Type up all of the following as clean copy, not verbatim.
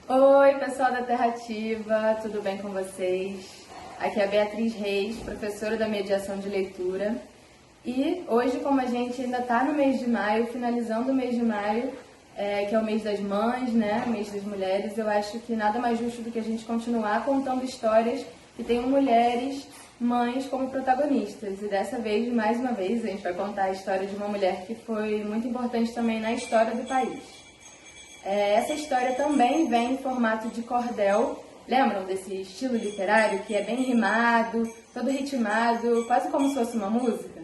Oi, pessoal da Terra Ativa, tudo bem com vocês? Aqui é a Beatriz Reis, professora da mediação de leitura. E hoje, como a gente ainda está no mês de maio, finalizando o mês de maio, que é o mês das mães, né? O mês das mulheres, eu acho que nada mais justo do que a gente continuar contando histórias que tenham mulheres, mães como protagonistas. E dessa vez, mais uma vez, a gente vai contar a história de uma mulher que foi muito importante também na história do país. Essa história também vem em formato de cordel. Lembram desse estilo literário que é bem rimado, todo ritmado, quase como se fosse uma música?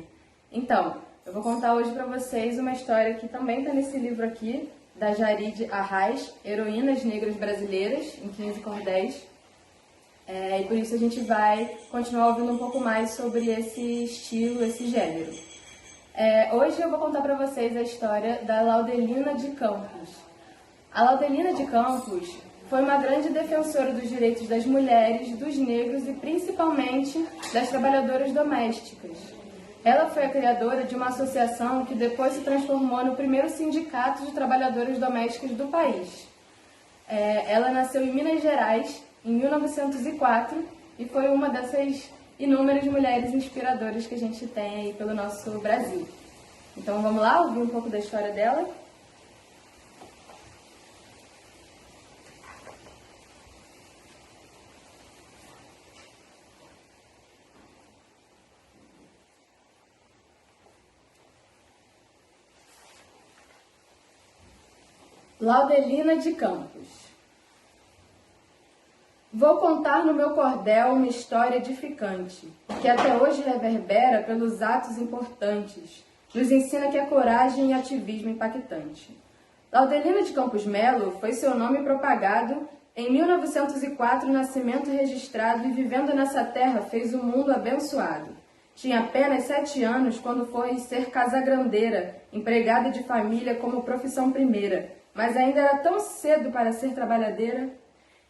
Então, eu vou contar hoje para vocês uma história que também está nesse livro aqui, da Jarid Arraes, Heroínas Negras Brasileiras, em 15 cordéis. E por isso a gente vai continuar ouvindo um pouco mais sobre esse estilo, esse gênero. Hoje eu vou contar para vocês a história da Laudelina de Campos. A Laudelina de Campos foi uma grande defensora dos direitos das mulheres, dos negros e principalmente das trabalhadoras domésticas. Ela foi a criadora de uma associação que depois se transformou no primeiro sindicato de trabalhadoras domésticas do país. Ela nasceu em Minas Gerais em 1904 e foi uma dessas inúmeras mulheres inspiradoras que a gente tem aí pelo nosso Brasil. Então vamos lá ouvir um pouco da história dela? Laudelina de Campos. Vou contar no meu cordel uma história edificante, que até hoje reverbera pelos atos importantes, nos ensina que é coragem e ativismo impactante. Laudelina de Campos Melo foi seu nome propagado em 1904, nascimento registrado e vivendo nessa terra fez o mundo abençoado. Tinha apenas 7 anos quando foi ser casagrandeira, empregada de família como profissão primeira, mas ainda era tão cedo para ser trabalhadeira.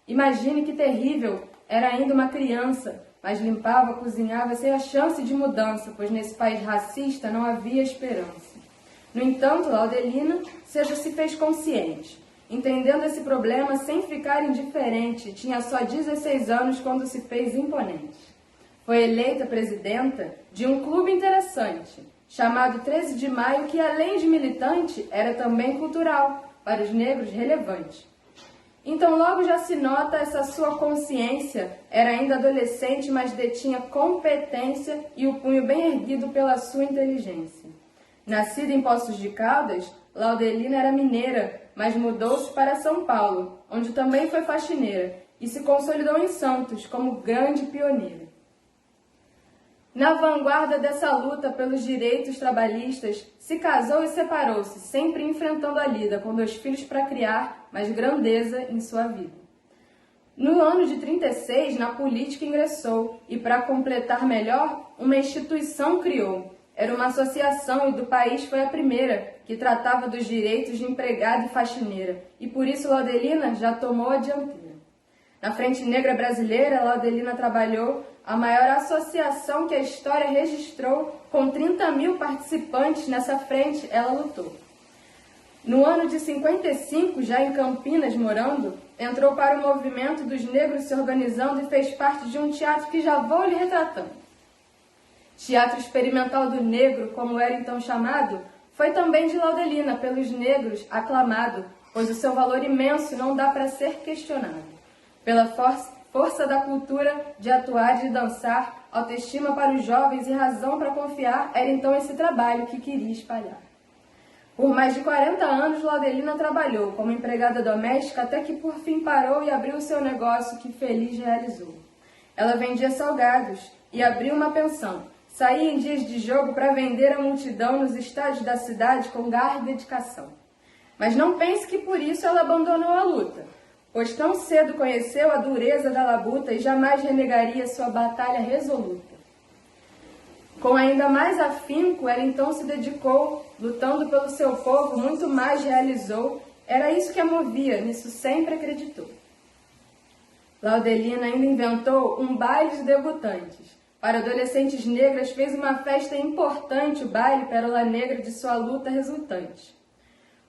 Imagine que terrível, era ainda uma criança, mas limpava, cozinhava sem a chance de mudança, pois nesse país racista não havia esperança. No entanto, Laudelina cedo se fez consciente. Entendendo esse problema sem ficar indiferente, tinha só 16 anos quando se fez imponente. Foi eleita presidenta de um clube interessante, chamado 13 de Maio, que além de militante, era também cultural, para os negros relevante. Então logo já se nota essa sua consciência, era ainda adolescente, mas detinha competência e o punho bem erguido pela sua inteligência. Nascida em Poços de Caldas, Laudelina era mineira, mas mudou-se para São Paulo, onde também foi faxineira, e se consolidou em Santos como grande pioneira. Na vanguarda dessa luta pelos direitos trabalhistas, se casou e separou-se, sempre enfrentando a lida, com 2 filhos para criar, mas grandeza em sua vida. No ano de 36, na política ingressou e, para completar melhor, uma instituição criou. Era uma associação e do país foi a primeira que tratava dos direitos de empregada e faxineira, e por isso Laudelina já tomou a dianteira. Na Frente Negra Brasileira, Laudelina trabalhou a maior associação que a história registrou, com 30 mil participantes nessa frente, ela lutou. No ano de 55, já em Campinas morando, entrou para o movimento dos negros se organizando e fez parte de um teatro que já vou lhe retratando. Teatro Experimental do Negro, como era então chamado, foi também de Laudelina, pelos negros, aclamado, pois o seu valor imenso não dá para ser questionado. Pela força da cultura de atuar e de dançar, autoestima para os jovens e razão para confiar, era então esse trabalho que queria espalhar. Por mais de 40 anos, Laudelina trabalhou como empregada doméstica até que por fim parou e abriu o seu negócio que feliz realizou. Ela vendia salgados e abriu uma pensão. Saía em dias de jogo para vender à multidão nos estádios da cidade com garra e dedicação. Mas não pense que por isso ela abandonou a luta, pois tão cedo conheceu a dureza da labuta e jamais renegaria sua batalha resoluta. Com ainda mais afinco, ela então se dedicou, lutando pelo seu povo, muito mais realizou. Era isso que a movia, nisso sempre acreditou. Laudelina ainda inventou um baile de debutantes. Para adolescentes negras fez uma festa importante, o baile Pérola Negra de sua luta resultante.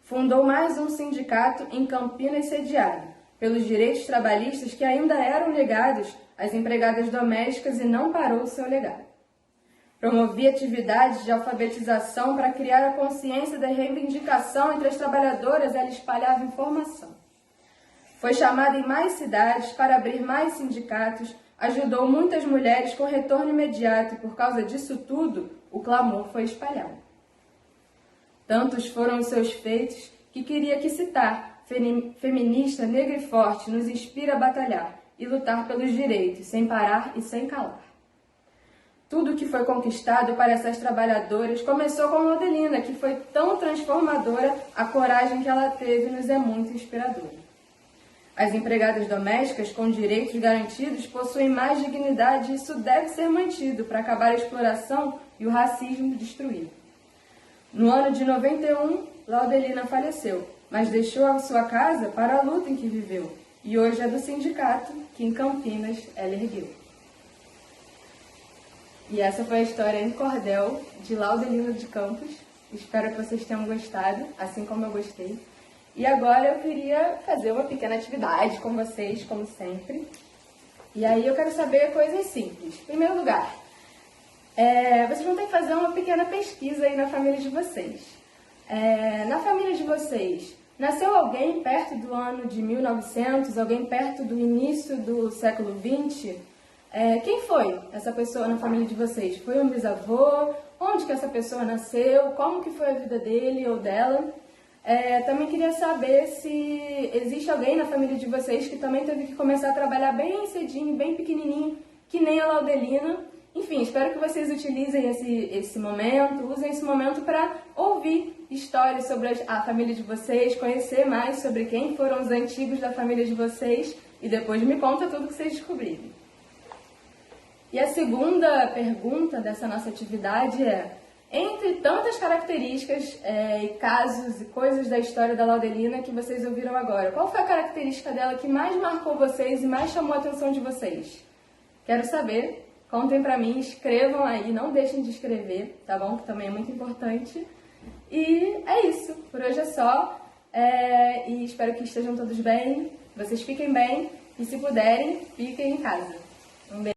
Fundou mais um sindicato em Campinas sediado, pelos direitos trabalhistas que ainda eram legados às empregadas domésticas e não parou o seu legado. Promovia atividades de alfabetização para criar a consciência da reivindicação entre as trabalhadoras e ela espalhava informação. Foi chamada em mais cidades para abrir mais sindicatos, ajudou muitas mulheres com retorno imediato e por causa disso tudo, o clamor foi espalhado. Tantos foram os seus feitos que queria aqui citar. Feminista, negra e forte, nos inspira a batalhar e lutar pelos direitos, sem parar e sem calar. Tudo que foi conquistado para essas trabalhadoras começou com Laudelina, que foi tão transformadora, a coragem que ela teve nos é muito inspiradora. As empregadas domésticas com direitos garantidos possuem mais dignidade e isso deve ser mantido para acabar a exploração e o racismo destruído. No ano de 91, Laudelina faleceu, mas deixou a sua casa para a luta em que viveu, e hoje é do sindicato que em Campinas ela ergueu. E essa foi a história em cordel de Laudelina de Campos. Espero que vocês tenham gostado, assim como eu gostei. E agora eu queria fazer uma pequena atividade com vocês, como sempre. E aí eu quero saber coisas simples. Em primeiro lugar, vocês vão ter que fazer uma pequena pesquisa aí na família de vocês. Na família de vocês, nasceu alguém perto do ano de 1900, alguém perto do início do século XX? Quem foi essa pessoa na família de vocês? Foi um bisavô? Onde que essa pessoa nasceu? Como que foi a vida dele ou dela? Também queria saber se existe alguém na família de vocês que também teve que começar a trabalhar bem cedinho, bem pequenininho, que nem a Laudelina. Enfim, espero que vocês utilizem esse momento, usem esse momento para ouvir histórias sobre a família de vocês, conhecer mais sobre quem foram os antigos da família de vocês e depois me conta tudo que vocês descobrirem. E a segunda pergunta dessa nossa atividade é: entre tantas características e casos e coisas da história da Laudelina que vocês ouviram agora, qual foi a característica dela que mais marcou vocês e mais chamou a atenção de vocês? Quero saber, contem pra mim, escrevam aí, não deixem de escrever, tá bom? Que também é muito importante. E é isso, por hoje é só, e espero que estejam todos bem, vocês fiquem bem e se puderem, fiquem em casa. Um beijo.